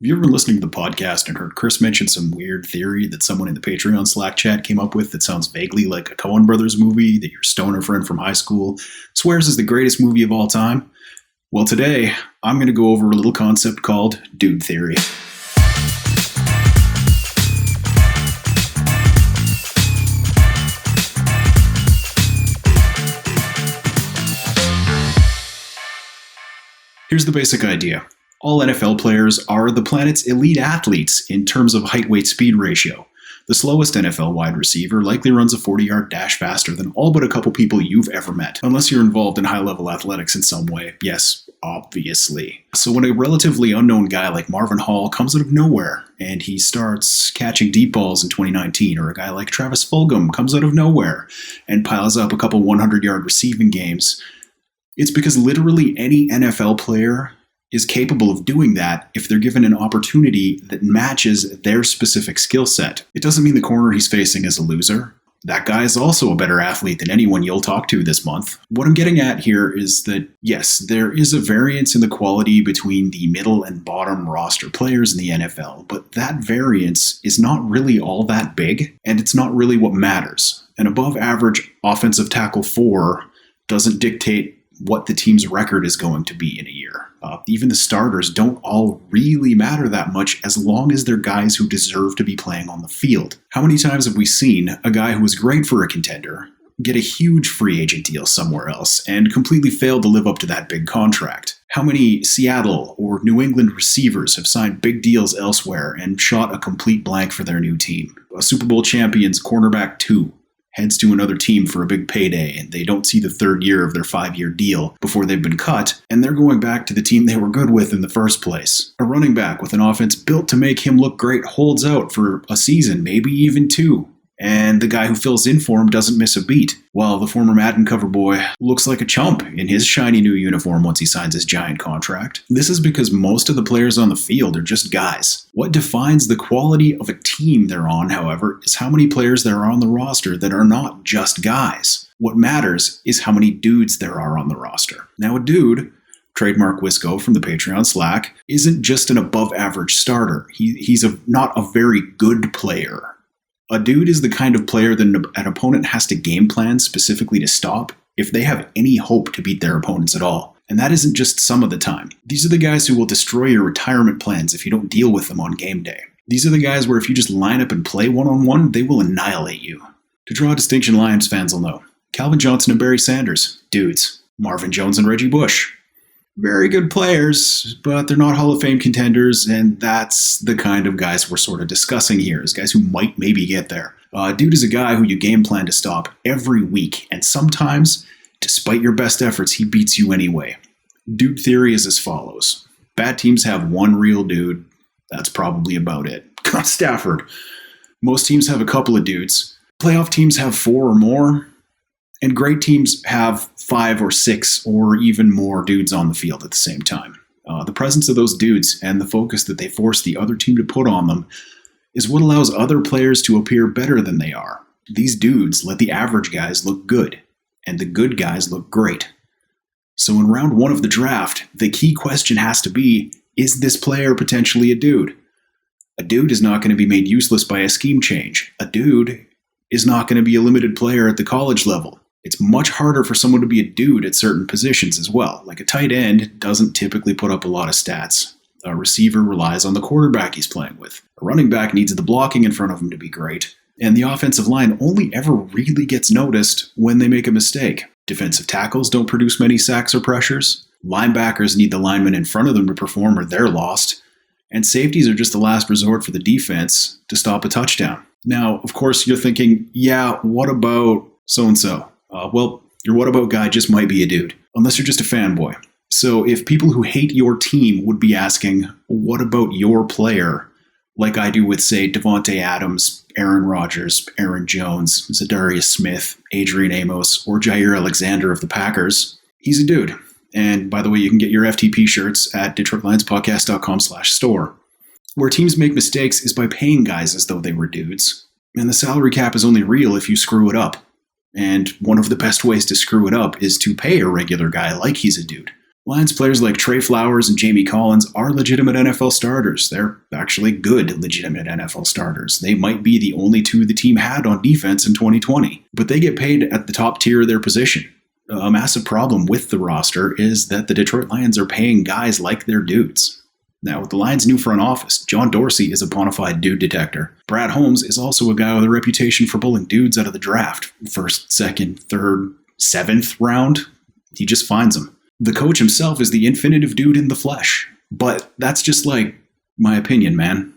Have you ever been listening to the podcast and heard Chris mention some weird theory that someone in the Patreon Slack chat came up with that sounds vaguely like a Coen Brothers movie that your stoner friend from high school swears is the greatest movie of all time? Well, today, I'm going to go over a little concept called dude theory. Here's the basic idea. All NFL players are the planet's elite athletes in terms of height-weight speed ratio. The slowest NFL wide receiver likely runs a 40-yard dash faster than all but a couple people you've ever met, unless you're involved in high-level athletics in some way. Yes, obviously. So when a relatively unknown guy like Marvin Hall comes out of nowhere and he starts catching deep balls in 2019, or a guy like Travis Fulgham comes out of nowhere and piles up a couple 100-yard receiving games, it's because literally any NFL player is capable of doing that if they're given an opportunity that matches their specific skill set. It doesn't mean the corner he's facing is a loser. That guy is also a better athlete than anyone you'll talk to this month. What I'm getting at here is that, yes, there is a variance in the quality between the middle and bottom roster players in the NFL, but that variance is not really all that big, and it's not really what matters. An above average offensive tackle 4 doesn't dictate what the team's record is going to be in a year. Even the starters don't all really matter that much as long as they're guys who deserve to be playing on the field. How many times have we seen a guy who was great for a contender get a huge free agent deal somewhere else and completely fail to live up to that big contract? How many Seattle or New England receivers have signed big deals elsewhere and shot a complete blank for their new team? A Super Bowl champion's cornerback 2 heads to another team for a big payday, and they don't see the third year of their 5-year deal before they've been cut, and they're going back to the team they were good with in the first place. A running back with an offense built to make him look great holds out for a season, maybe even 2, and the guy who fills in for him doesn't miss a beat, while the former Madden cover boy looks like a chump in his shiny new uniform once he signs his giant contract. This is because most of the players on the field are just guys. What defines the quality of a team they're on, however, is how many players there are on the roster that are not just guys. What matters is how many dudes there are on the roster. Now, a dude, trademark Wisco from the Patreon Slack, isn't just an above-average starter. He's not a very good player. A dude is the kind of player that an opponent has to game plan specifically to stop if they have any hope to beat their opponents at all. And that isn't just some of the time. These are the guys who will destroy your retirement plans if you don't deal with them on game day. These are the guys where if you just line up and play one-on-one, they will annihilate you. To draw a distinction, Lions fans will know. Calvin Johnson and Barry Sanders, dudes. Marvin Jones and Reggie Bush. Very good players, but they're not Hall of Fame contenders, and that's the kind of guys we're sort of discussing here, as guys who might maybe get there. Dude is a guy who you game plan to stop every week, and sometimes, despite your best efforts, he beats you anyway. Dude theory is as follows. Bad teams have one real dude. That's probably about it. Stafford. Most teams have a couple of dudes. Playoff teams have 4 or more. And great teams have 5 or 6 or even more dudes on the field at the same time. The presence of those dudes and the focus that they force the other team to put on them is what allows other players to appear better than they are. These dudes let the average guys look good, and the good guys look great. So in round 1 of the draft, the key question has to be, is this player potentially a dude? A dude is not going to be made useless by a scheme change. A dude is not going to be a limited player at the college level. It's much harder for someone to be a dude at certain positions as well. Like a tight end doesn't typically put up a lot of stats. A receiver relies on the quarterback he's playing with. A running back needs the blocking in front of him to be great. And the offensive line only ever really gets noticed when they make a mistake. Defensive tackles don't produce many sacks or pressures. Linebackers need the linemen in front of them to perform or they're lost. And safeties are just the last resort for the defense to stop a touchdown. Now, of course, you're thinking, yeah, what about so-and-so? Well, your what about guy just might be a dude, unless you're just a fanboy. So if people who hate your team would be asking, what about your player? Like I do with, say, Devontae Adams, Aaron Rodgers, Aaron Jones, Zadarius Smith, Adrian Amos, or Jair Alexander of the Packers, he's a dude. And by the way, you can get your FTP shirts at DetroitLionsPodcast.com/store. Where teams make mistakes is by paying guys as though they were dudes. And the salary cap is only real if you screw it up. And one of the best ways to screw it up is to pay a regular guy like he's a dude. Lions players like Trey Flowers and Jamie Collins are legitimate NFL starters. They're actually good, legitimate NFL starters. They might be the only two the team had on defense in 2020, but they get paid at the top tier of their position. A massive problem with the roster is that the Detroit Lions are paying guys like they're dudes. Now, with the Lions' new front office, John Dorsey is a bona fide dude detector. Brad Holmes is also a guy with a reputation for pulling dudes out of the draft. First, second, third, seventh round. He just finds them. The coach himself is the infinitive dude in the flesh. But that's just like my opinion, man.